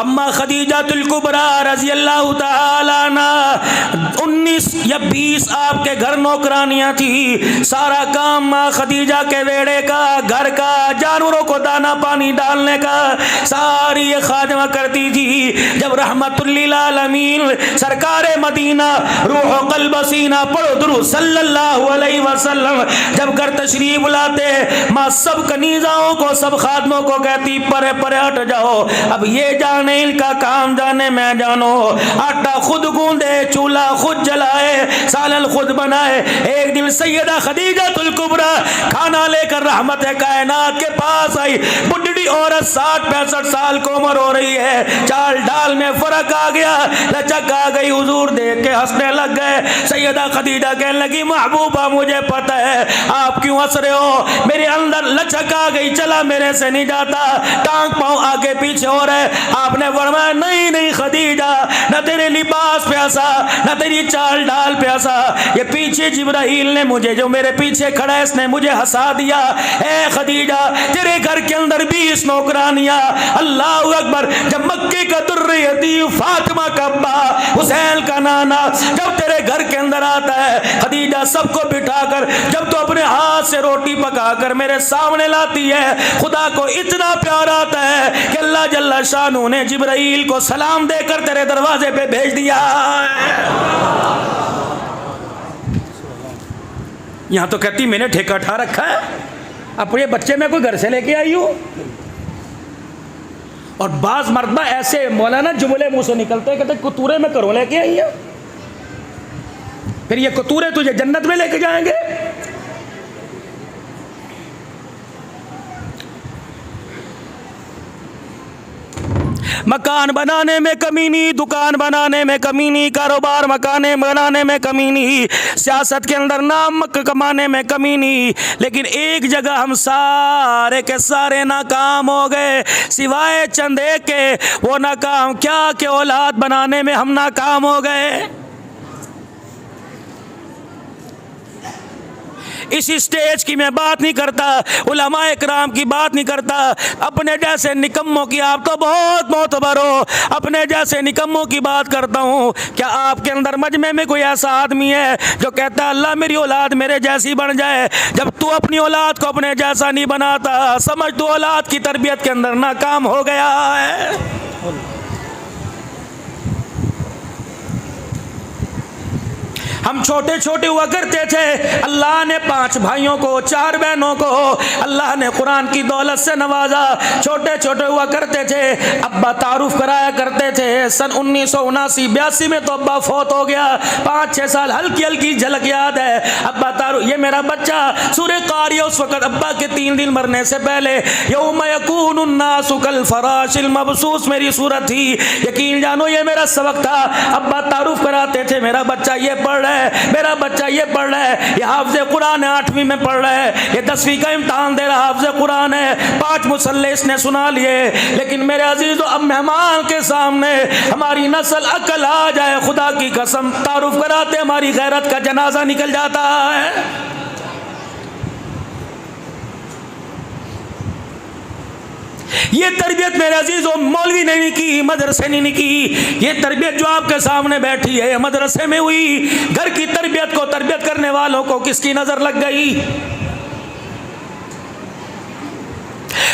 اما خدیجہ الکبریٰ رضی اللہ تعالی عنہ 19 یا 20 آپ کے گھر نوکرانیاں تھی، سارا کام ماں خدیجہ کے بیڑے کا، گھر کا، جانوروں کو دانا پانی ڈالنے کا ساری یہ خادمہ کرتی تھی۔ جب رحمت للعالمین سرکار مدینہ روح و قلب سینہ پڑھو درود صلی اللہ علیہ وسلم جب گھر تشریف لاتے، ماں سب کنیزاؤں کو، سب خادموں کو کہتی پرے پرے ہٹ جاؤ، اب یہ جانے ان کا کام جانے میں جانو، آٹا خود گوندے، چولہا خود جلائے، سالن خود بنائے۔ ایک دن سیدہ خدیجہ الکبریٰ کھانا لے کر رحمت کائنات کے پاس آئی، بڈھڑی عورت 60-65 سال کو عمر ہو رہی ہے، چال ڈال میں فرق آ گیا، لچک آ گئی، حضور دیکھ کے ہنسنے لگ گئے۔ سیدہ خدیجہ کہنے لگی محبوبہ مجھے پتہ ہے آپ کیوں ہنس رہے ہو، میرے اندر لچک آ گئی، چلا میرے سے نہیں جاتا، ٹانگ پاؤں آگے پیچھے ہو رہے۔ آپ نے فرمایا نہیں نہیں خدیجہ، نہ تیرے لباس پیاسا نہ تیری چال ڈال پیاسا، یہ پیچھے جبرائیل نے مجھے، جو میرے پیچھے کھڑا ہے اس نے مجھے ہنسا دیا۔ اے خدیجہ تیرے گھر کے اندر 20 نوکرانیاں، اللہ اکبر، جب مکے کا درِ عتیق فاطمہ کا ابا، حسین کا نانا جب تیرے گھر کے اندر آتا ہے، خدیجہ سب کو بٹھا کر جب تو اپنے ہاتھ سے روٹی پکا کر میرے سامنے لاتی ہے، خدا کو اتنا پیار آتا ہے کہ اللہ جل شانہ نے جبرائیل کو سلام دے کر تیرے دروازے پہ بھیج دیا۔ یہاں تو کہتی میں نے ٹھیکہ اٹھا رکھا ہے، اپنے بچے میں کوئی گھر سے لے کے آئی ہوں۔ اور بعض مرتبہ ایسے مولانا جملے منہ سے نکلتے ہیں، کہتے کتورے میں کروں لے کے آئی ہیں، پھر یہ کتورے تجھے جنت میں لے کے جائیں گے۔ مکان بنانے میں کمی نہیں، دکان بنانے میں کمی نہیں، کاروبار مکانے بنانے میں کمی نہیں، سیاست کے اندر نام کمانے میں کمی نہیں، لیکن ایک جگہ ہم سارے کے سارے ناکام ہو گئے، سوائے چند ایک کے۔ وہ ناکام کیا کہ اولاد بنانے میں ہم ناکام ہو گئے۔ اس اسٹیج کی میں بات نہیں کرتا، علماء اکرام کی بات نہیں کرتا، اپنے جیسے نکموں کی آپ تو بہت معتبر ہو، اپنے جیسے نکموں کی بات کرتا ہوں۔ کیا آپ کے اندر مجمع میں کوئی ایسا آدمی ہے جو کہتا ہے اللہ میری اولاد میرے جیسی بن جائے؟ جب تو اپنی اولاد کو اپنے جیسا نہیں بناتا، سمجھ تو اولاد کی تربیت کے اندر ناکام ہو گیا ہے۔ ہم چھوٹے چھوٹے ہوا کرتے تھے، اللہ نے 5 بھائیوں کو 4 بہنوں کو اللہ نے قرآن کی دولت سے نوازا۔ چھوٹے چھوٹے ہوا کرتے تھے، ابا تعارف کرایا کرتے تھے۔ سن 1979-82 میں تو ابا فوت ہو گیا، 5-6 سال ہلکی ہلکی جھلک یاد ہے۔ ابا تعارف، یہ میرا بچہ سورہ قاریہ اس وقت ابا کے 3 دن مرنے سے پہلے، یوم یکون الناس کالفراش المبثوث میری سورت تھی، یقین جانو یہ میرا سبق تھا۔ ابا تعارف کراتے تھے، میرا بچہ یہ پڑھ رہا ہے، میرا بچہ یہ پڑھ رہا ہے، یہ حافظ قرآن 8ویں میں پڑھ رہا ہے، یہ 10ویں کا امتحان دے رہا حافظ قرآن ہے، 5 مصلے اس نے سنا لیے۔ لیکن میرے عزیزو اب مہمان کے سامنے ہماری نسل عقل آ جائے، خدا کی قسم تعارف کراتے ہماری غیرت کا جنازہ نکل جاتا ہے۔ یہ تربیت میرے عزیزوں مولوی نے نہیں کی، مدرسے نے نہیں کی، یہ تربیت جو آپ کے سامنے بیٹھی ہے مدرسے میں ہوئی۔ گھر کی تربیت کو، تربیت کرنے والوں کو کس کی نظر لگ گئی؟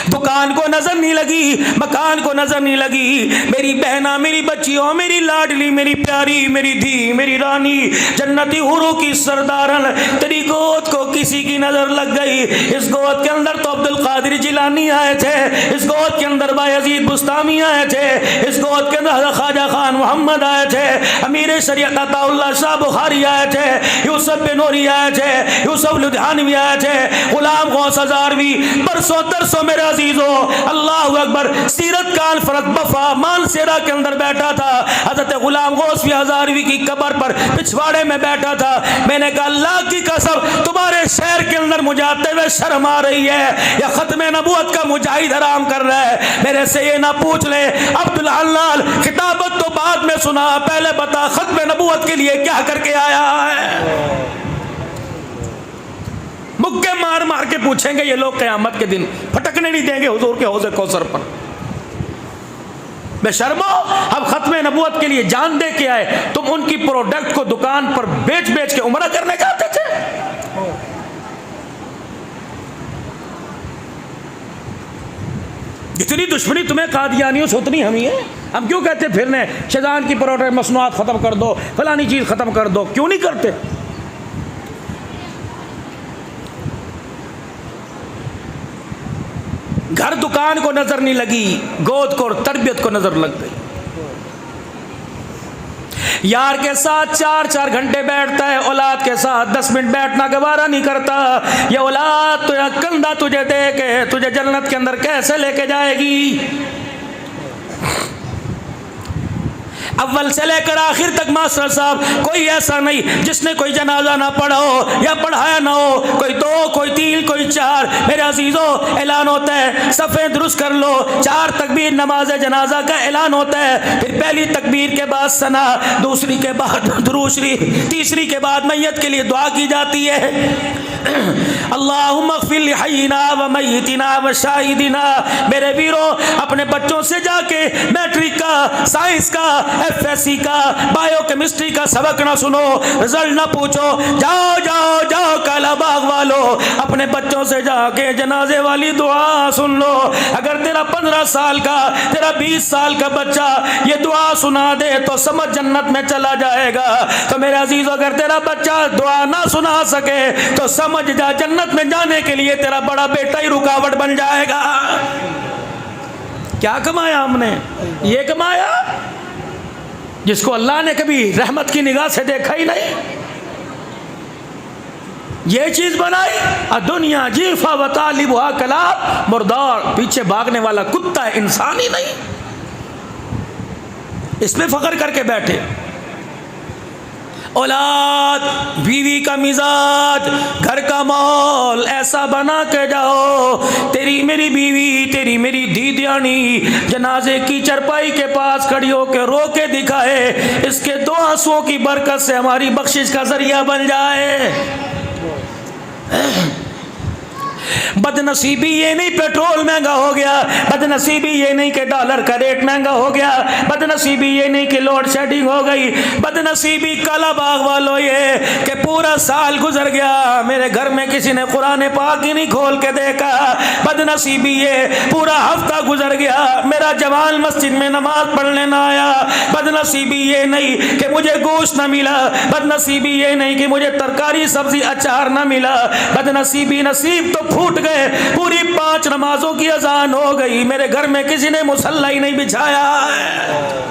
دکان کو نظر نہیں لگی، مکان کو نظر نہیں لگی، میری بہنا، میری بچیوں، میری لاڈلی، میری پیاری، میری دھی، میری رانی، جنتی حوروں کی سردارن، تیری گود کو کسی کی نظر لگ گئی۔ اس گود کے اندر تو عبد القادر جیلانی آئے تھے، اس گود کے اندر بایزید بستامی آئے تھے، اس گود کے اندر خواجہ خان محمد آئے تھے، امیر شریعت عطا اللہ شاہ بخاری آئے تھے، یوسف بن نوری آئے تھے، یوسف لدھیانوی آئے تھے، غلام غوث ہزاروی، برسوں ترسوں میرے عزیزو، اللہ اکبر، سیرت کانفرنس بفا مانسیرا کے اندر بیٹھا تھا، حضرت غلام غوث ہزاروی کی قبر پر پچھواڑے میں بیٹھا تھا۔ میں نے کہا اللہ کی قسم تمہارے شہر کے اندر مجھے آتے ہوئے شرم آ رہی ہے، یا ختم نبوت کا مجاہد حرام کر رہا ہے؟ میرے سے یہ نہ پوچھ لے عبدالحلال، خطابت تو بعد میں سنا، پہلے بتا ختم نبوت کے لیے کیا کر کے آیا ہے؟ مکے مار مار کے پوچھیں گے یہ لوگ قیامت کے دن، پھٹکنے نہیں دیں گے حضور کے حوض کوثر پر۔ بے شرمو، ہم ختم نبوت کے لیے جان دے کے آئے، تم ان کی پروڈکٹ کو دکان پر بیچ بیچ کے عمرہ کرنے جاتے تھے۔ جتنی دشمنی تمہیں قادیانیوں سے اتنی ہمیں ہے۔ ہم کیوں کہتے پھرنے شیطان کی پروڈکٹ مصنوعات ختم کر دو، فلانی چیز ختم کر دو، کیوں نہیں کرتے؟ گھر دکان کو نظر نہیں لگی، گود کو اور تربیت کو نظر لگ گئی۔ یار کے ساتھ 4 گھنٹے بیٹھتا ہے، اولاد کے ساتھ 10 منٹ بیٹھنا گوارا نہیں کرتا۔ یہ اولاد تو کندھا تجھے دے کے تجھے جنت کے اندر کیسے لے کے جائے گی؟ اول سے لے کر آخر تک ماسٹر صاحب کوئی ایسا نہیں جس نے کوئی جنازہ نہ پڑھا ہو یا پڑھایا نہ ہو، کوئی 2 کوئی 3 کوئی 4۔ میرے عزیزوں اعلان ہوتا ہے صفیں درست کر لو، 4 تکبیر نماز جنازہ کا اعلان ہوتا ہے، پھر پہلی تکبیر کے بعد ثنا، دوسری کے بعد درود شریف، تیسری کے بعد میت کے لیے دعا کی جاتی ہے۔ اللہم اغفر لحینا و میتنا و شاہدنا۔ میرے ویرو اپنے بچوں سے جا کے میٹرک کا، سائنس کا، ایف ایس سی کا، بایو کیمسٹری کا سبق نہ سنو، رزلٹ نہ پوچھو، جاؤ جاؤ جاؤ کالا باغ والو اپنے بچوں سے جا کے جنازے والی دعا سن لو۔ اگر تیرا 15 سال کا، تیرا 20 سال کا بچہ یہ دعا سنا دے تو سمجھ جنت میں چلا جائے گا۔ تو میرے عزیزو اگر تیرا بچہ دعا نہ سنا سکے تو سمجھ جا جنت میں جانے کے لیے تیرا بڑا بیٹا ہی رکاوٹ بن جائے گا۔ کیا کمایا ہم نے؟ یہ کمایا جس کو اللہ نے کبھی رحمت کی نگاہ سے دیکھا ہی نہیں، یہ چیز بنائی۔ دنیا جیفا و طالبھا کلاب، مردار پیچھے بھاگنے والا کتا ہے، انسان ہی نہیں۔ اس میں فخر کر کے بیٹھے۔ اولاد، بیوی کا مزاج، گھر کا ماحول ایسا بنا کے جاؤ، تیری میری بیوی، تیری میری دیدیانی جنازے کی چرپائی کے پاس کھڑی ہو کے رو کے دکھائے، اس کے 2 آنسوؤں کی برکت سے ہماری بخشش کا ذریعہ بن جائے۔ بدنصیبی یہ نہیں پیٹرول مہنگا ہو گیا، بدنصیبی یہ نہیں کہ ڈالر کا ریٹ مہنگا ہو گیا، بدنصیبی یہ نہیں کہ لوڈ شیڈنگ ہو گئی، بدنصیبی کالا باغ والو یہ کہ پورا سال گزر گیا میرے گھر میں کسی نے قرآن پاک ہی نہیں کھول کے دیکھا، بدنصیبی یہ پورا ہفتہ گزر گیا میرا جوان مسجد میں نماز پڑھنے نہ آیا، بدنصیبی یہ نہیں کہ مجھے گوشت نہ ملا، بدنصیبی یہ نہیں کہ مجھے ترکاری سبزی اچار نہ ملا، بدنصیبی نصیب تو پھوٹ گئے، پوری 5 نمازوں کی اذان ہو گئی، میرے گھر میں کسی نے مصلی ہی نہیں بچھایا ہے۔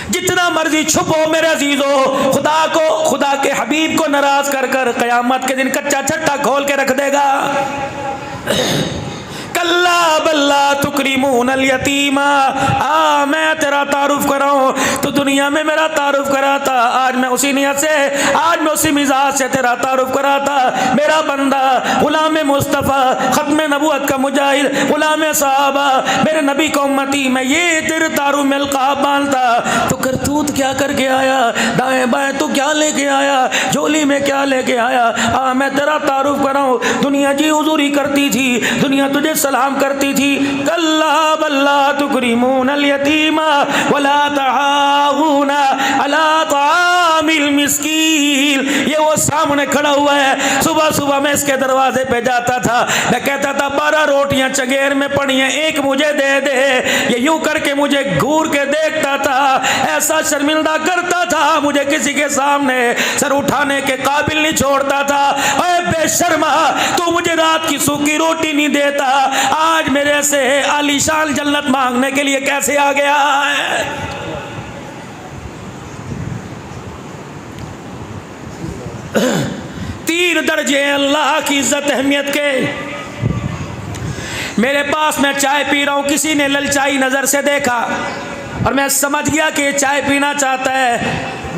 جتنا مرضی چھپو میرے عزیزو، خدا کو، خدا کے حبیب کو ناراض کر کر قیامت کے دن کچا چھٹا کھول کے رکھ دے گا۔ کلا بل لا تکرمون الیتیم، میں تیرا تعارف کراؤں تو دنیا میں میرا تعارف کراتا، آج میں اسی نیت سے، آج میں اسی مزاج سے تیرا تعارف کراتا، میرا بندہ غلام مصطفیٰ ختم نبوت کا مجاہد، غلام صحابہ، میرے نبی کو امتی، میں یہ تیرے تعارف میں القاب باندھتا۔ تو کرتوت کیا کر کے آیا، دائیں بائیں تو کیا لے کے آیا، جھولی میں کیا لے کے آیا، میں تیرا تعارف کراؤں۔ دنیا جی حضوری کرتی تھی، دنیا تجھے سلام کرتی تھی، کلا بل لا تکرمون الیتیم ولا تحاضون علی طعام المسکین۔ یہ وہ سامنے کھڑا ہوا ہے، صبح صبح میں اس کے دروازے پہ جاتا تھا، میں کہتا تھا 12 روٹیاں چگیر میں پڑی ہیں، ایک مجھے دے دے۔ یہ یوں کر کے مجھے گھور کے دیکھتا تھا، ایسا شرمندہ کرتا تھا، مجھے کسی کے سامنے سر اٹھانے کے قابل نہیں چھوڑتا تھا۔ اے بے شرما، تو مجھے رات کی سوکھی روٹی نہیں دیتا، آج میرے سے عالی شان جنت مانگنے کے لیے کیسے آ گیا ہے؟ 3 درجے اللہ کی عزت اہمیت کے۔ میرے پاس میں چائے پی رہا ہوں، کسی نے للچائی نظر سے دیکھا اور میں سمجھ گیا کہ یہ چائے پینا چاہتا ہے،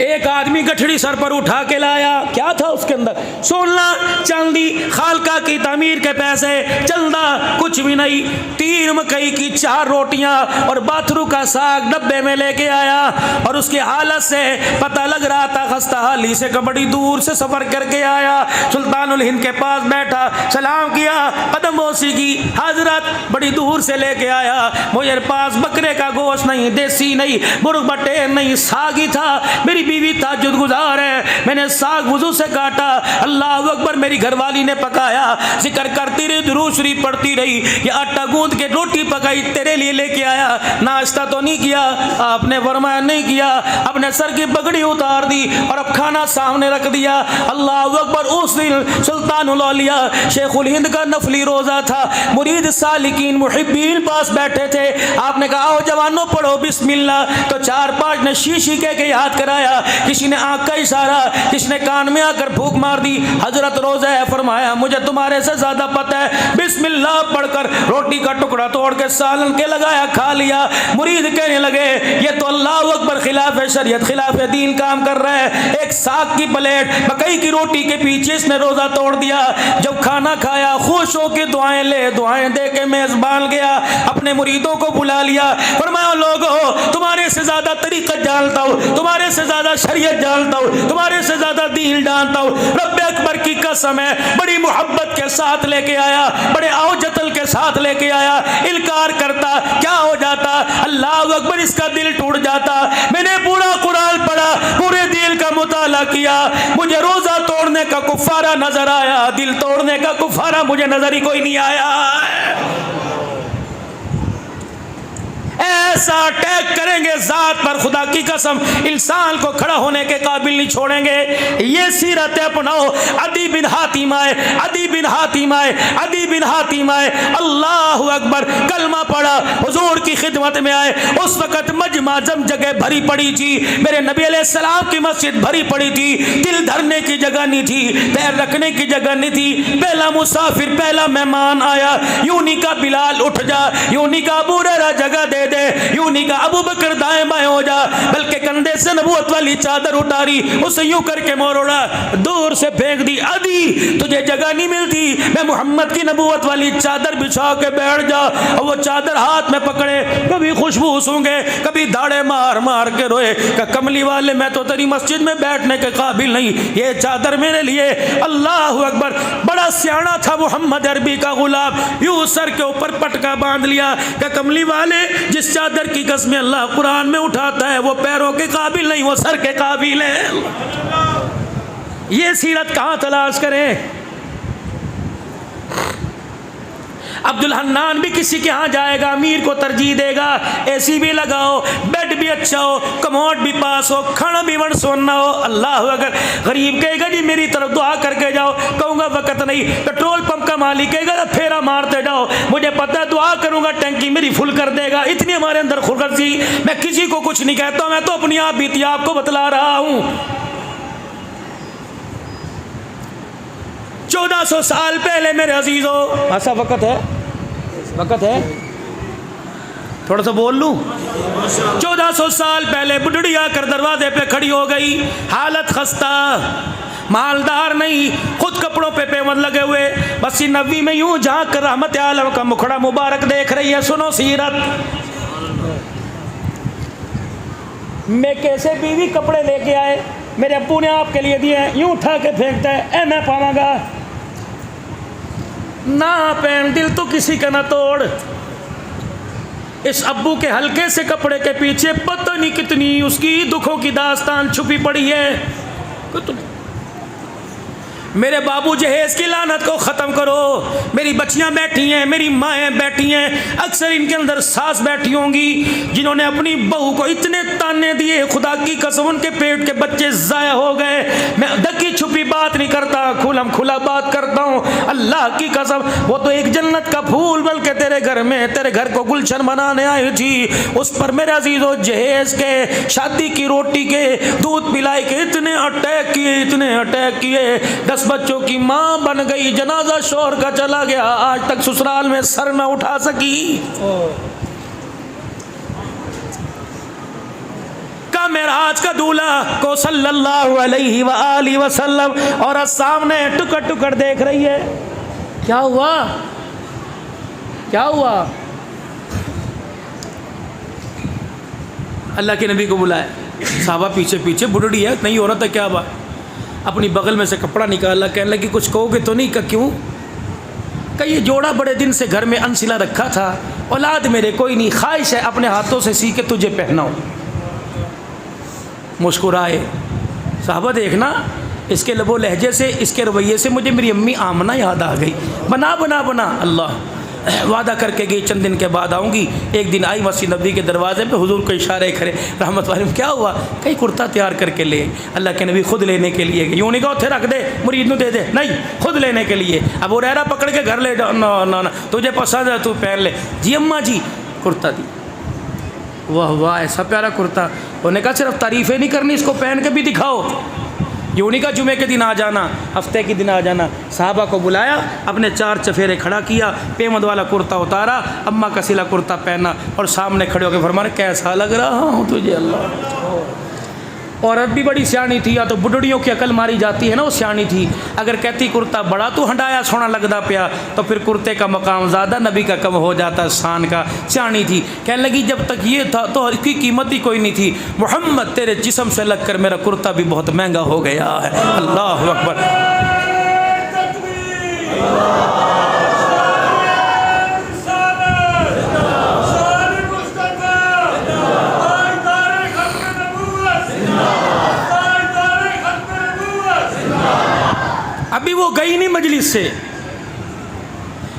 ایک آدمی گٹھڑی سر پر اٹھا کے لایا، کیا تھا اس کے اندر؟ سونا چاندی، خالقہ کی تعمیر کے پیسے، چلدا کچھ بھی نہیں، 3 مکئی کی 4 روٹیاں اور باتھرو کا ساگ ڈبے میں لے کے آیا، اور اس کی حالت سے پتہ لگ رہا تھا خستہ حالی سے، بڑی دور سے سفر کر کے آیا، سلطان الہند کے پاس بیٹھا، سلام کیا، قدم بوسی کی، حضرت بڑی دور سے لے کے آیا، مجھے پاس بکرے کا گوشت نہیں، دیسی نہیں، مرغ بٹیر نہیں، ساگ ہی تھا، میری بیوی تہجد گزار ہے، میں نے ساگ وضو سے کاٹا، اللہ اکبر، میری گھر والی نے پکایا، ذکر کرتی رہی، درود شریف پڑھتی رہی، یہ آٹا گوندھ کے روٹی پکائی تیرے لیے لے کے آیا، ناشتہ تو نہیں کیا، آپ نے فرمایا نہیں کیا، اپنے سر کی پگڑی اتار دی اور اب کھانا سامنے رکھ دیا، اللہ اکبر۔ اس دن سلطان الاولیاء شیخ الہند کا نفلی روزہ تھا، مرید سالکین محبین پاس بیٹھے تھے، آپ نے کہا آؤ جوانوں پڑھو بسم اللہ، تو 4-5 نے شیشی کہہ کے یاد کرایا، کسی نے آنکھ کا اشارہ، کسی نے کان میں آ کر پھونک مار دی، حضرت روزہ ہے، فرمایا مجھے تمہارے سے زیادہ پتہ ہے، بسم اللہ پڑھ کر روٹی کا ٹکڑا توڑ کے سالن کے لگایا، کھا لیا، مرید کہنے لگے یہ تو اللہ اکبر خلاف شریعت خلاف دین کام کر رہا ہے، ایک ساگ کی پلیٹ مکئی کی روٹی کے پیچھے اس نے روزہ توڑ دیا، جب کھانا کھایا خوش ہو کے دعائیں لے دعائیں دے کے میزبان گیا، اپنے مریدوں کو بلا لیا، فرمایا لوگو تمہارے سے زیادہ طریقت جانتا ہوں، تمہارے سے زیادہ شریعت جانتا ہوں، تمہارے سے زیادہ دین جانتا ہوں، رب اکبر کی قسم ہے، بڑی محبت کے ساتھ لے کے آیا، بڑے اوجتل کے ساتھ لے کے آیا، انکار کرتا کیا ہو جاتا، اللہ اکبر، اس کا دل ٹوٹ جاتا، میں نے پورا قرآن پڑھا، پورے دل کا مطالعہ کیا، مجھے روزہ توڑنے کا کفارہ نظر آیا، دل توڑنے کا کفارہ مجھے نظر ہی کوئی نہیں آیا۔ ایسا اٹیک کریں گے ذات پر، خدا کی قسم انسان کو کھڑا ہونے کے قابل نہیں چھوڑیں گے۔ یہ سیرت اپناؤ، عدی بن حاتم آئے، عدی بن حاتم آئے، عدی بن حاتم آئے، اللہ اکبر، کلمہ پڑھا، حضور کی خدمت میں آئے، اس وقت مجمع جگہ بھری پڑی تھی، میرے نبی علیہ السلام کی مسجد بھری پڑی تھی، دل دھرنے کی جگہ نہیں تھی، پیر رکھنے کی جگہ نہیں تھی، پہلا مسافر پہلا مہمان آیا، یوں نہیں کہا بلال اٹھ جا، یوں نہیں کہا ابو ہریرہ جگہ دے دے، یوں نہیں کہا ابو بکر دائیں بائیں ہو جا، بلکہ کندھے سے نبوت والی چادر اٹھاری، اسے یوں کر کے موڑا، دور سے پھینک دی، عدی تجھے جگہ نہیں ملتی، میں محمد کی نبوت والی چادر بچھا کے بیٹھ جا، اور وہ چادر ہاتھ میں پکڑے، کبھی خوشبو سونگے، کبھی داڑے مار مار کے روئے کہ کملی والے میں تو تیری مسجد میں بیٹھنے کے قابل نہیں، یہ چادر میرے لیے، اللہ اکبر۔ بڑا سیانا تھا محمد عربی کا غلام، یوں سر کے اوپر پٹکا باندھ لیا کہ کملی والے جس چادر کی قسم اللہ قرآن میں اٹھاتا ہے وہ پیروں کے قابل نہیں، وہ سر کے قابل ہے۔ یہ سیرت کہاں تلاش کریں؟ عبد الحنان بھی کسی کے ہاں جائے گا، امیر کو ترجیح دے گا، اے سی بھی لگاؤ، بیڈ بھی اچھا ہو، کموڈ بھی پاس ہو، کھانا بھی ون سونا ہو، اللہ اگر غریب کہے گا جی میری طرف دعا کر کے جاؤ، کہوں گا وقت نہیں، پیٹرول پمپ کا مالک کہے گا پھیرا مارتے جاؤ، مجھے پتہ ہے دعا کروں گا ٹینکی میری فل کر دے گا، اتنی ہمارے اندر خلقی، میں کسی کو کچھ نہیں کہتا، میں تو اپنی آپ بیتی آپ کو بتلا رہا ہوں۔ 1400 سال پہلے میرے عزیزو، ایسا وقت ہے، وقت ہے، تھوڑا سا بول لوں، 1400 سال پہلے بڈڑی آ کر دروازے پہ کھڑی ہو گئی، حالت خستہ، مالدار نہیں، خود کپڑوں پہ پیوند لگے ہوئے، بس نبی میں یوں جھانک کر رحمت عالم کا مکھڑا مبارک دیکھ رہی ہے۔ سنو سیرت، میں کیسے بیوی کپڑے لے کے آئے، میرے ابو نے آپ کے لیے دیے ہیں، یوں اٹھا کے پھینکتا ہے، اے میں پاواں گا نہ پہن، دل تو کسی کا نہ توڑ۔ اس ابو کے ہلکے سے کپڑے کے پیچھے پتہ نہیں کتنی اس کی دکھوں کی داستان چھپی پڑی ہے۔ میرے بابو جہیز کی لعنت کو ختم کرو، میری بچیاں بیٹھی ہیں، میری مائیں بیٹھی ہیں، اکثر ان کے اندر ساس بیٹھی ہوں گی جنہوں نے اپنی بہو کو اتنے تانے دیے، خدا کی قسم ان کے پیٹ کے بچے ضائع ہو گئے۔ میں ڈکی چھپی بات نہیں کرتا، کھلم کھلا بات کرتا ہوں، اللہ کی قسم، وہ تو ایک جنت کا پھول بلکہ تیرے گھر میں تیرے گھر کو گلشن بنانے آئی تھی، اس پر میرے عزیزو جہیز کے شادی کی روٹی کے دودھ پلائی کے اتنے اٹیک کیے، اتنے اٹیک کیے، 10 بچوں کی ماں بن گئی، جنازہ شوہر کا چلا گیا، آج تک سسرال میں سر نہ اٹھا سکی۔ معراج کا دولہا کو صلی اللہ علیہ وآلہ وسلم، اور سامنے ٹکڑ ٹکڑ دیکھ رہی ہے. کیا ہوا کیا ہوا؟ اللہ کے نبی کو بلایا. صحابہ پیچھے پیچھے، بڑھڑی ہے نہیں عورت ہے، کیا بات؟ اپنی بغل میں سے کپڑا نکالا، کہنے لگی کچھ کہو گے تو نہیں؟ کہ کیوں؟ کہ یہ جوڑا بڑے دن سے گھر میں انسلا رکھا تھا، اولاد میرے کوئی نہیں، خواہش ہے اپنے ہاتھوں سے سی کے تجھے پہناؤں. مسکرائے. صحابہ دیکھنا اس کے لب و لہجے سے، اس کے رویے سے مجھے میری امی آمنہ یاد آ گئی. بنا بنا بنا اللہ وعدہ کر کے گئی چند دن کے بعد آؤں گی. ایک دن آئی مسجد نبوی کے دروازے پہ، حضور کو اشارے کرے رحمت والے، کیا ہوا؟ کئی کرتا تیار کر کے لے. اللہ کے نبی خود لینے کے لیے گئے. یوں نہیں کہا اتھے رکھ دے مرید نو دے دے، نہیں، خود لینے کے لیے. اب وہ ریرا پکڑ کے گھر لے جاؤ، نہ تجھے پسند ہے تو پہن لے. جی اماں جی کرتا دی. واہ واہ ایسا پیارا کرتا. انہوں نے کہا صرف تعریفیں نہیں کرنی، اس کو پہن کے بھی دکھاؤ. یوں نہیں کہا جمعے کے دن آ جانا، ہفتے کے دن آ جانا. صحابہ کو بلایا، اپنے 4 چفیرے کھڑا کیا، پیمد والا کرتا اتارا، اماں کا سلا کرتا پہنا، اور سامنے کھڑے ہو کے فرمایا کیسا لگ رہا ہوں تجھے اللہ. عورت بھی بڑی سیانی تھی، یا تو بڈڑیوں کی عقل ماری جاتی ہے نا، وہ سیانی تھی. اگر کہتی کرتا بڑا تو ہنڈایا سونا لگدا پیا، تو پھر کرتے کا مقام زیادہ، نبی کا کم ہو جاتا شان کا. سیانی تھی. کہنے لگی جب تک یہ تھا تو اس کی قیمت ہی کوئی نہیں تھی. محمد تیرے جسم سے لگ کر میرا کرتا بھی بہت مہنگا ہو گیا ہے. اللہ اکبر. ابھی وہ گئی نہیں مجلس سے.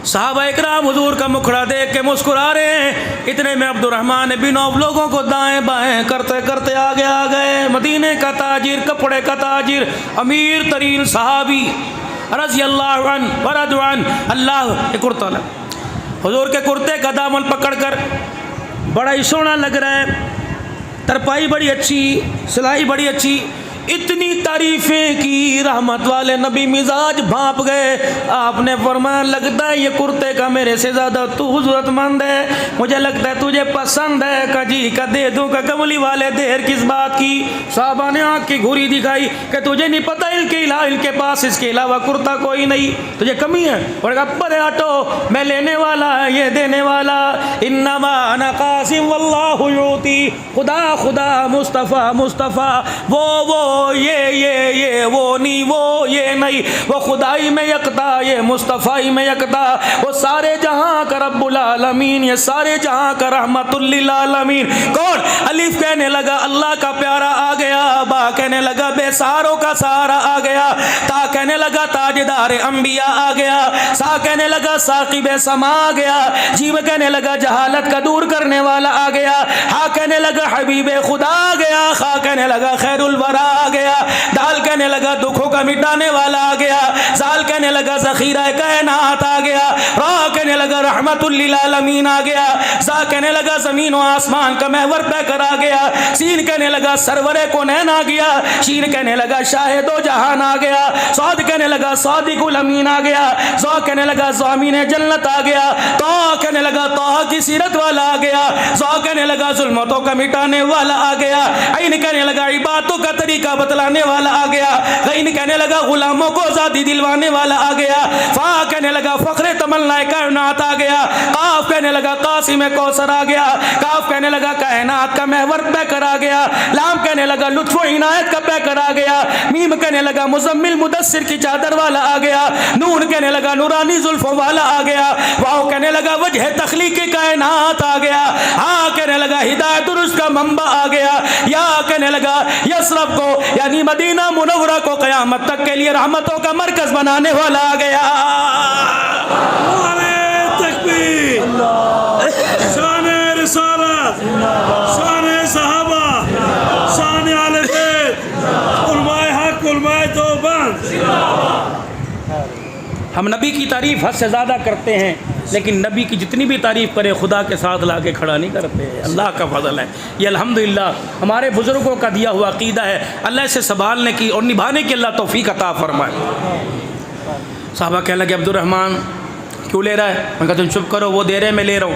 صحابہ اکرام حضور کا مکھڑا دیکھ کے مسکرا رہے ہیں. اتنے میں عبد الرحمن بن عوف لوگوں کو دائیں بائیں کرتے کرتے آگے آ گئے. مدینے کا تاجر، کپڑے کا تاجر، امیر ترین صحابی رضی اللہ عنہ ورضوا عنہ. اللہ کرتا حضور کے کرتے کا دامن پکڑ کر، بڑا ہی سونا لگ رہا ہے، ترپائی بڑی اچھی، سلائی بڑی اچھی. اتنی تعریفیں کی، رحمت والے نبی مزاج بھانپ گئے. آپ نے فرمایا لگتا ہے یہ کرتے کا میرے سے زیادہ تو ضرورت مند ہے، مجھے لگتا ہے تجھے پسند ہے. کہ جی کا دے دوں کا کملی والے دیر کس بات کی. صحابہ نے آنکھ کی گھوری دکھائی کہ تجھے نہیں پتہ ان کے پاس اس کے علاوہ کرتا کوئی نہیں، تجھے کمی ہے. اور کہا پرے ہٹو، میں لینے والا یہ دینے والا. انما انا قاسم واللہ یعطی. خدا خدا، مصطفیٰ مصطفیٰ، وہ یہ وہ نہیں، وہ یہ نہیں، وہ خدائی میں یکتا، یہ مصطفیٰ میں یکتا. وہ سارے جہاں کا رب العالمین، یہ سارے جہاں کا رحمت للعالمین. کون؟ الف کہنے لگا اللہ کا پیارا آ گیا، با کہنے لگا بے سہاروں کا سہارا آ گیا، تا کہنے لگا تاجدار انبیاء آ گیا، سا کہنے لگا ثاقب سما آ گیا، جیم کہنے لگا جہالت کا دور کرنے والا آ گیا، ہا کہنے لگا حبیب خدا آ گیا، خا کہنے لگا خیر الورا آ گیا، دال کہنے لگا دکھوں کا مٹانے والا آ گیا، زال کہنے لگا ذخیرہ کائنات آ گیا، را کہنے لگا رحمت للعالمین آ گیا، زا کہنے لگا زمین و آسمان کا محور پہ کر آ گیا، سین کہنے لگا سرور کونین آ گیا، شین کہنے لگا شاہد و جہان آ گیا، صاد کہنے لگا صادق الامین آ گیا، زا کہنے لگا زامین جنت آ گیا، تو کہنے لگا طه کی سیرت والا آ گیا، زا کہنے لگا ظلمتوں کا مٹانے والا آ گیا، عین کہنے لگا عبادتوں کا طریقہ بتلانے والا آ گیا، غین کہنے لگا غلاموں کو آزادی دلوانے والا آ گیا، فا کہنے لگا فخر تمنا کائنات آ گیا، قاف کہنے لگا قاسم کوثر آ گیا، کاف کہنے لگا کائنات کا محور پہ کر آ گیا، لام کہنے لگا لطف و عنایت کا پہ کر آ گیا، میم کہنے لگا مزمل مدثر کی چادر والا آ گیا، نون کہنے لگا نورانی زلفوں والا آ گیا، واو کہنے لگا وجہ تخلیق کائنات آ گیا، ہاں کہنے لگا ہدایت رشد کا منبع آ گیا، یا کہنے لگا یسرب کو یعنی مدینہ منورہ کو قیامت تک کے لیے رحمتوں کا مرکز بنانے والا آ گیا. تکبیر، شان رسالت، شان صحابہ، شان آل بیت، علماء حق، علماء دیوبند. ہم نبی کی تعریف حد سے زیادہ کرتے ہیں، لیکن نبی کی جتنی بھی تعریف کرے خدا کے ساتھ لا کے کھڑا نہیں کرتے. اللہ کا فضل ہے. یہ الحمدللہ ہمارے بزرگوں کا دیا ہوا عقیدہ ہے. اللہ اسے سنبھالنے کی اور نبھانے کی اللہ توفیق عطا فرمائے. صحابہ کہنے لگے عبد الرحمن کیوں لے رہا ہے؟ میں کہا تم چپ کرو، وہ دے رہے میں لے رہا ہوں.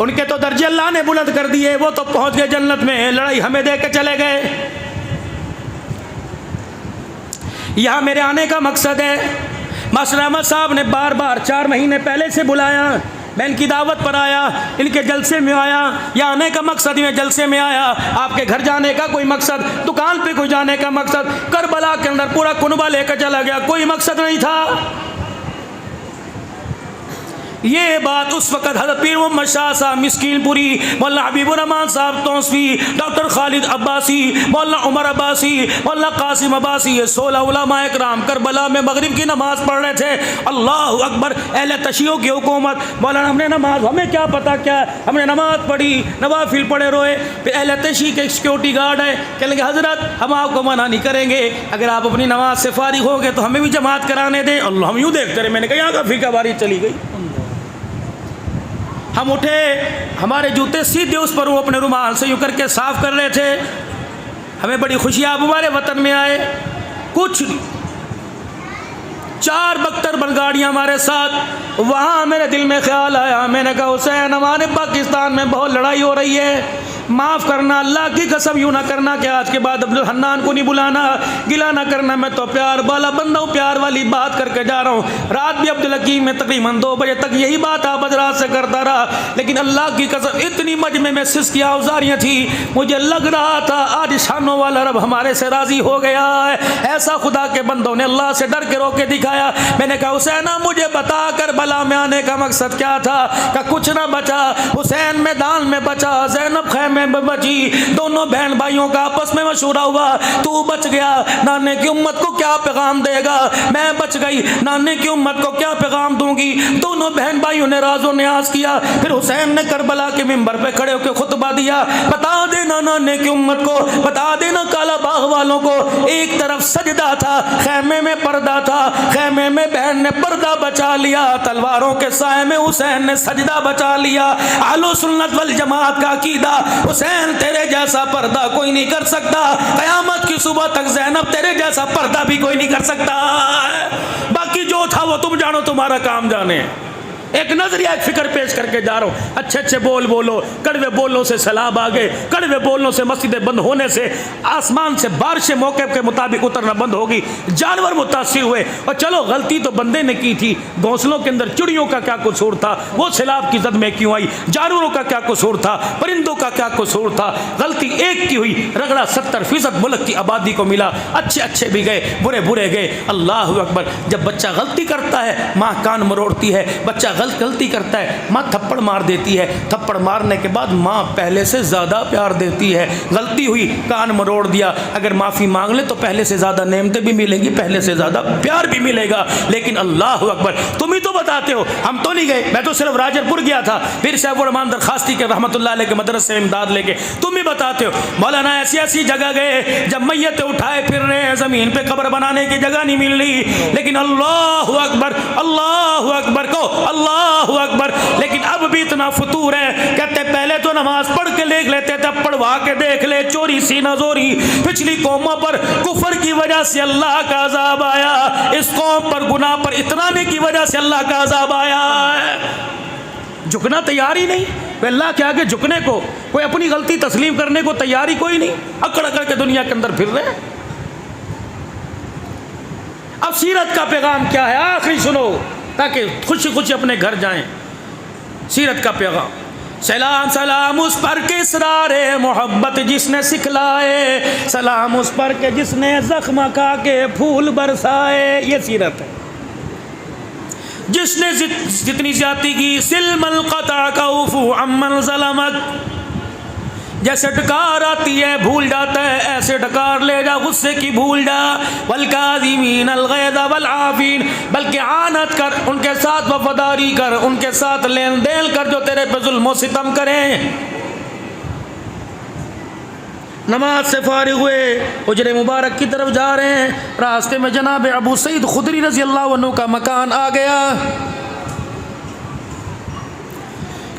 ان کے تو درجے اللہ نے بلند کر دیے، وہ تو پہنچ گئے جنت میں، لڑائی ہمیں دے کے چلے گئے۔ یہاں میرے آنے کا مقصد ہے، ماسٹر احمد صاحب نے بار بار 4 مہینے پہلے سے بلایا، میں ان کی دعوت پر آیا، ان کے جلسے میں آیا، یا آنے کا مقصد میں جلسے میں آیا، آپ کے گھر جانے کا کوئی مقصد، دکان پہ کوئی جانے کا مقصد، کربلا کے اندر پورا کنبہ لے کر چلا گیا، کوئی مقصد نہیں تھا۔ یہ بات اس وقت حضرت پیر محمد شاہ صاحب مسکین پوری، مولانا حبیب الرحمان صاحب توسوی، ڈاکٹر خالد عباسی، مولانا عمر عباسی، مولانا قاسم عباسی، یہ 16 علماء اکرام کربلا میں مغرب کی نماز پڑھ رہے تھے۔ اللہ اکبر، اہل تشیعوں کی حکومت، مولانا ہم نے نماز، ہمیں کیا پتا کیا، ہم نے نماز پڑھی، نوافل پڑھے روئے، پھر اہل تشیع کے سیکورٹی گارڈ ہے، کہنے لگے حضرت ہم آپ کو منع نہیں کریں گے، اگر آپ اپنی نماز سے فارغ ہو گئے تو ہمیں بھی جماعت کرانے دیں۔ اللہ، ہم یوں دیکھتے رہے، میں نے کہا یہاں کا فرقہ باری چلی گئی۔ ہم اٹھے، ہمارے جوتے سیدھے اس پر وہ اپنے رومال سے یوں کر کے صاف کر رہے تھے، ہمیں بڑی خوشی، آپ ہمارے وطن میں آئے، کچھ 4 بختر بل گاڑیاں ہمارے ساتھ۔ وہاں میرے دل میں خیال آیا، میں نے کہا حسین ہمارے پاکستان میں بہت لڑائی ہو رہی ہے، معاف کرنا، اللہ کی قسم یوں نہ کرنا کہ آج کے بعد عبد الحنان کو نہیں بلانا، گلا نہ کرنا، میں تو پیار والا بندہ ہوں، پیار والی بات کر کے جا رہا ہوں۔ رات بھی عبدالحکیم میں تقریباً 2 بجے تک یہی بات آپ حضرات سے کرتا رہا، لیکن اللہ کی قسم اتنی مجمع میں سسکیاں اوزاریاں تھیں، مجھے لگ رہا تھا آج شانوں والا رب ہمارے سے راضی ہو گیا ہے۔ ایسا خدا کے بندوں نے اللہ سے ڈر کے رو کے دکھایا۔ میں نے کہا حسین مجھے بتا کربلا میں آنے کا مقصد کیا تھا؟ کہ کچھ نہ بچا، حسین میدان میں بچا، زینب خیمے میں بچی، دونوں بہن بھائیوں کا آپس میں مشورہ ہوا، تو بچ گیا، نانے کی امت کو کیا پیغام دے گا؟ میں بچ گئی، نانے کی امت کو کیا پیغام دوں گی؟ دونوں بہن بھائیوں نے راز و نیاز کیا۔ پھر حسین نے کربلا کے ممبر پہ کھڑے ہو کے خطبہ دیا، بتا دینا نانے کی امت کو، بتا دینا کالا باغ والوں کو، ایک طرف سجدہ تھا، خیمے میں پردہ تھا، خیمے میں بہن نے پردہ بچا لیا، تلواروں کے سائے میں حسین نے سجدہ بچا لیا۔ اہل سنت والجماعت کا عقیدہ، حسین تیرے جیسا پردہ کوئی نہیں کر سکتا، قیامت کی صبح تک زینب تیرے جیسا پردہ بھی کوئی نہیں کر سکتا۔ باقی جو تھا وہ تم جانو، تمہارا کام جانے۔ ایک نظریہ، ایک فکر پیش کر کے جا رہا ہوں، اچھے اچھے بول بولو، کڑوے بولوں سے سیلاب آگے، کڑوے بولوں سے مسجدیں بند ہونے سے آسمان سے بارشیں موقع کے مطابق اترنا بند ہوگی، جانور متاثر ہوئے، اور چلو غلطی تو بندے نے کی تھی، گھونسلوں کے اندر چڑیوں کا کیا قصور تھا، وہ سیلاب کی زد میں کیوں آئی، جانوروں کا کیا قصور تھا، پرندوں کا کیا قصور تھا، غلطی ایک کی ہوئی، رگڑا 70% ملک کی آبادی کو ملا، اچھے اچھے بھی گئے، برے برے گئے۔ اللہ اکبر، جب بچہ غلطی کرتا ہے ماں کان مروڑتی ہے، بچہ غلطی کرتا ہے ماں تھپڑ مار دیتی ہے، تھپڑ مارنے کے بعد ماں پہلے سے زیادہ پیار دیتی ہے۔ غلطی ہوئی، کان مروڑ دیا، اگر معافی مانگ لے تو پہلے سے زیادہ نعمتیں بھی ملیں گی، پہلے سے زیادہ پیار بھی ملے گا۔ لیکن اللہ اکبر، تم ہی تو بتاتے ہو، ہم تو نہیں گئے، میں تو صرف راجر پور گیا تھا، پھر صاحب الرحمان درخواستی کے رحمۃ اللہ علیہ کے مدرسے سے امداد لے کے، تم ہی بتاتے ہو۔ مولانا ایسی ایسی جگہ گئے جب میتیں اٹھائے پھر رہے ہیں، زمین پہ قبر بنانے کی جگہ نہیں مل رہی، لیکن اللہ اکبر، اللہ اکبر کو، اللہ اکبر۔ لیکن اب بھی اتنا فطور ہے، کہتے پہلے تو نماز پڑھ کے دیکھ لیتے تھے، پڑھوا کے دیکھ لے، چوری سینہ زوری، پچھلی قوموں پر کفر کی وجہ سے اللہ کا عذاب آیا، اس قوم پر گناہ پر اترانے کی وجہ سے اللہ کا عذاب آیا ہے۔ جھکنا تیار ہی نہیں، اللہ کے آگے جھکنے کو، کوئی اپنی غلطی تسلیم کرنے کو تیاری کوئی نہیں، اکڑ اکڑ کے دنیا کے اندر پھر رہے۔ اب سیرت کا پیغام کیا ہے، آخری سنو تاکہ خوشی خوشی اپنے گھر جائیں۔ سیرت کا پیغام، سلام سلام اس پر کے اسرار محبت جس نے سکھلائے، سلام اس پر کے جس نے زخم کھا کے پھول برسائے، یہ سیرت ہے۔ جس نے جتنی زیادتی کی، سلم القطع کا عفو عمن ظلمت، جیسے ڈکار آتی ہے بھول جاتا ہے، ایسے ڈکار لے جا، غصے کی بھول جا، والکاظمین الغیظ والعافین، بلکہ آنت کر، ان کے ساتھ وفاداری کر، ان کے ساتھ لین دین کر جو تیرے پہ ظلم و ستم کریں۔ نماز سے فارغ ہوئے، حجر مبارک کی طرف جا رہے ہیں، راستے میں جناب ابو سعید خدری رضی اللہ عنہ کا مکان آ گیا۔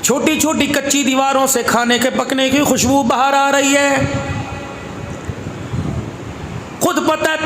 چھوٹی چھوٹی کچی دیواروں سے کھانے کے پکنے کی خوشبو باہر آ رہی ہے، خود پتہ ہے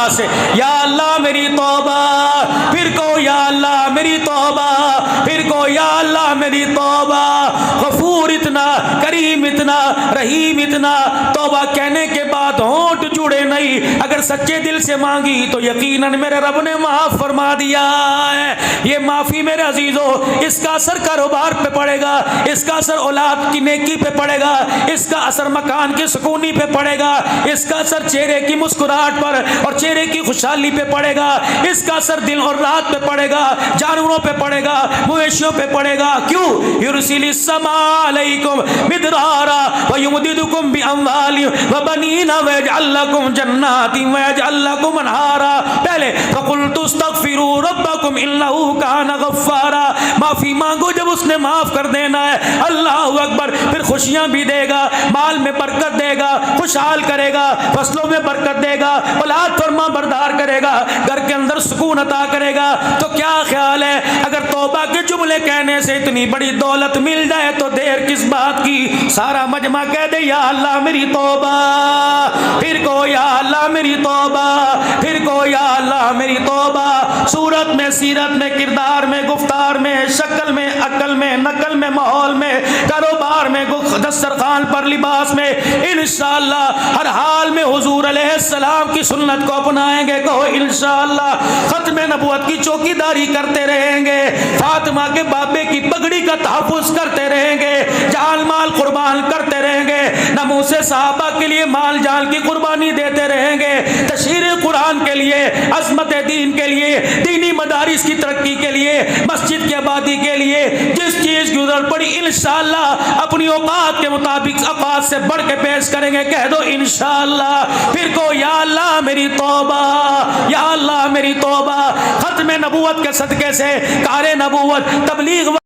آواز سے یا اللہ میری توبہ، پھر کو یا اللہ میری توبہ، پھر کو یا اللہ میری توبہ۔ غفور اتنا، کریم اتنا، رحیم اتنا، توبہ کہنے کے بعد ہونٹ جڑے نہیں، اگر سچے دل سے مانگی تو یقیناً میرے رب نے معاف فرما دیا ہے۔ یہ معافی میرے عزیزو، اس کا اثر کاروبار پہ پڑے گا، اس کا اثر اولاد کی نیکی پہ پڑے گا، اس کا اثر مکان کی سکونی پہ پڑے گا، اس کا اثر چہرے کی مسکراہٹ پر اور چہرے کی خوشحالی پہ پڑے گا، اس کا اثر دل اور رات پہ پڑے گا، جانوروں پہ پڑے گا، مویشیوں پہ پڑے گا۔ کیوں؟ یرسل السماء علیکم مدرارا ویمددکم باموال وبنین ویجعل لکم جنات ویجعل لکم انہارا۔ پہلے فقلت استغفروا ربکم انہ کان غفارا، معافی مانگو جب اس نے معاف کر دینا ہے۔ اللہ اکبر، پھر خوشیاں بھی دے گا، مال میں برکت دے گا، خوشحال کرے گا، فصلوں میں برکت دے گا، اولاد فرما بردار کرے گا، گھر کے اندر سکون عطا کرے گا۔ تو کیا خیال ہے اگر توبہ کے جملے کہنے سے اتنی بڑی دولت مل جائے تو دیر کس بات کی؟ سارا مجمع کہہ دے یا اللہ میری توبہ، پھر کو یا اللہ میری توبہ، پھر کو یا اللہ میری توبہ۔ صورت میں، سیرت میں، کردار میں، گفتار میں، شکل میں، عقل میں، نقل میں، ماحول میں، کاروبار میں، دسترخوان پر، لباس میں، انشاءاللہ ہر حال میں حضور علیہ السلام کی سنت کو اپنائیں گے۔ کہو انشاءاللہ۔ ختم نبوت کی چوکی داری کرتے رہیں گے، فاطمہ کے بابے کی پگڑی کا تحفظ کرتے رہیں گے، جان مال قربان کرتے رہیں گے، ناموس صحابہ کے لیے مال جان کی قربانی دیتے رہیں گے، تشہیر قرآن کے لیے، عظمت دین کے لیے، دینی مدارس کی ترقی کے لیے، مسجد کی آبادی کے لیے جس چیز کی ضرورت پڑی انشاءاللہ اپنی اوقات کے مطابق اوقات سے بڑھ کے پیش کریں گے۔ کہہ دو انشاءاللہ۔ پھر کو یا اللہ میری توبہ، یا اللہ میری توبہ۔ ختم نبوت کے صدقے سے، کار نبوت، تبلیغ